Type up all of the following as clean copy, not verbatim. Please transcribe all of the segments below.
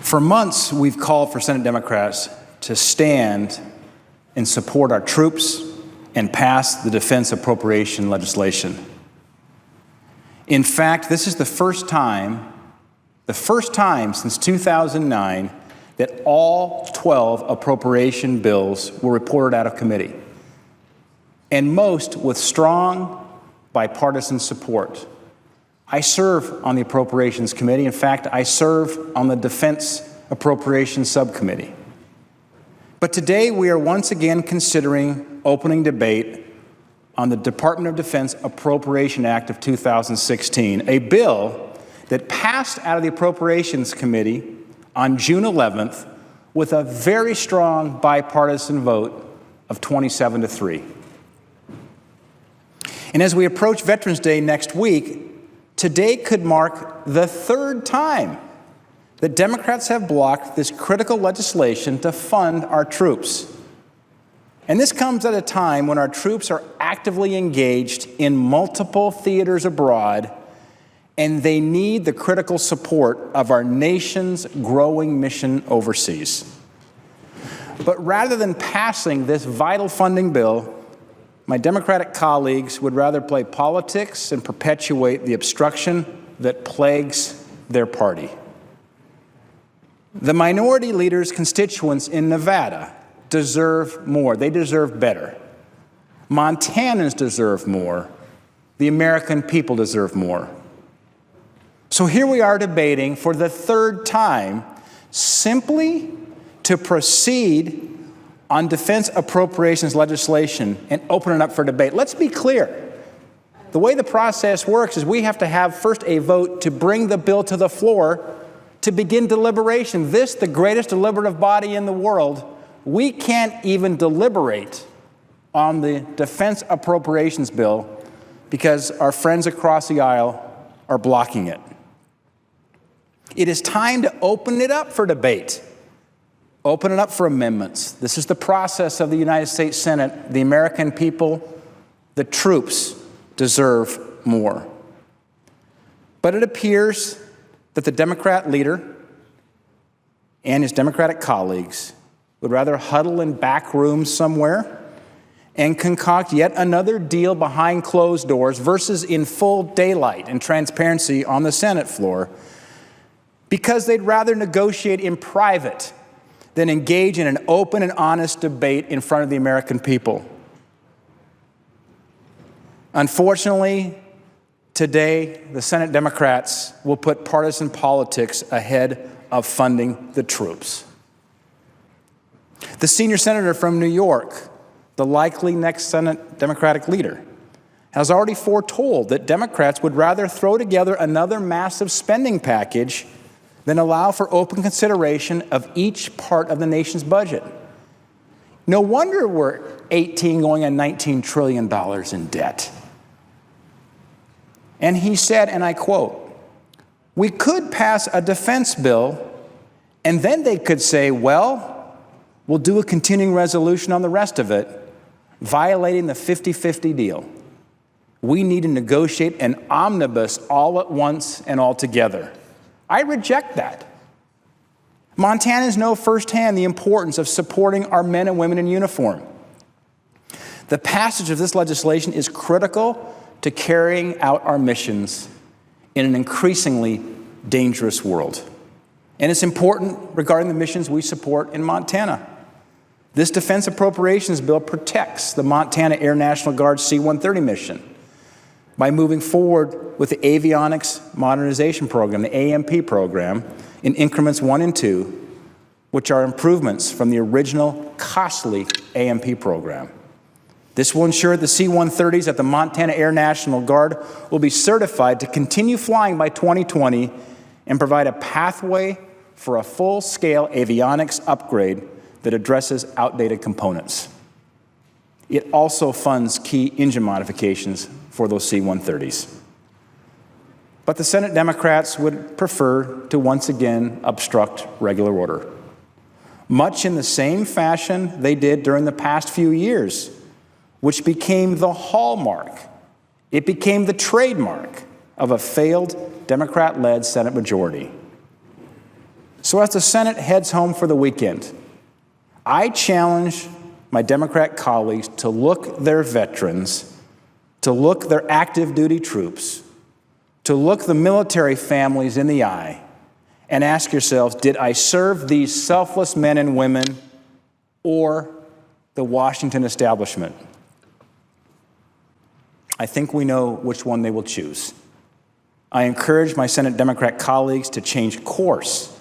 For months, we've called for Senate Democrats to stand and support our troops and pass the defense appropriation legislation. In fact, this is the first time since 2009 that all 12 appropriation bills were reported out of committee, and most with strong bipartisan support. I serve on the Appropriations Committee. In fact, I serve on the Defense Appropriations Subcommittee. But today we are once again considering opening debate on the Department of Defense Appropriation Act of 2016, a bill that passed out of the Appropriations Committee on June 11th with a very strong bipartisan vote of 27-3. And as we approach Veterans Day next week, today could mark the third time that Democrats have blocked this critical legislation to fund our troops. And this comes at a time when our troops are actively engaged in multiple theaters abroad, and they need the critical support of our nation's growing mission overseas. But rather than passing this vital funding bill, my Democratic colleagues would rather play politics and perpetuate the obstruction that plagues their party. The minority leader's constituents in Nevada deserve more. They deserve better. Montanans deserve more. The American people deserve more. So here we are debating for the third time simply to proceed on defense appropriations legislation and open it up for debate. Let's be clear. The way the process works is we have to have first a vote to bring the bill to the floor to begin deliberation. This, the greatest deliberative body in the world, we can't even deliberate on the defense appropriations bill because our friends across the aisle are blocking it. It is time to open it up for debate. Open it up for amendments. This is the process of the United States Senate. The American people, the troops, deserve more. But it appears that the Democrat leader and his Democratic colleagues would rather huddle in back rooms somewhere and concoct yet another deal behind closed doors versus in full daylight and transparency on the Senate floor, because they'd rather negotiate in private than engage in an open and honest debate in front of the American people. Unfortunately, today, the Senate Democrats will put partisan politics ahead of funding the troops. The senior senator from New York, the likely next Senate Democratic leader, has already foretold that Democrats would rather throw together another massive spending package than allow for open consideration of each part of the nation's budget. No wonder we're 18 going on $19 trillion in debt. And he said, and I quote, "We could pass a defense bill, and then they could say, well, we'll do a continuing resolution on the rest of it, violating the 50-50 deal. We need to negotiate an omnibus all at once and all together." I reject that. Montanans know firsthand the importance of supporting our men and women in uniform. The passage of this legislation is critical to carrying out our missions in an increasingly dangerous world. And it's important regarding the missions we support in Montana. This defense appropriations bill protects the Montana Air National Guard C-130 mission by moving forward with the Avionics Modernization Program, the AMP program, in increments 1 and 2, which are improvements from the original costly AMP program. This will ensure the C-130s at the Montana Air National Guard will be certified to continue flying by 2020 and provide a pathway for a full-scale avionics upgrade that addresses outdated components. It also funds key engine modifications for those C-130s. But the Senate Democrats would prefer to once again obstruct regular order, much in the same fashion they did during the past few years, which became the hallmark, it became the trademark of a failed Democrat-led Senate majority. So as the Senate heads home for the weekend, I challenge my Democrat colleagues to look their veterans, to look their active duty troops, to look the military families in the eye and ask yourselves, did I serve these selfless men and women or the Washington establishment? I think we know which one they will choose. I encourage my Senate Democrat colleagues to change course.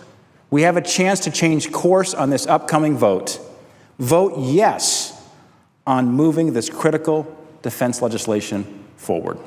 We have a chance to change course on this upcoming vote. Vote yes on moving this critical defense legislation forward.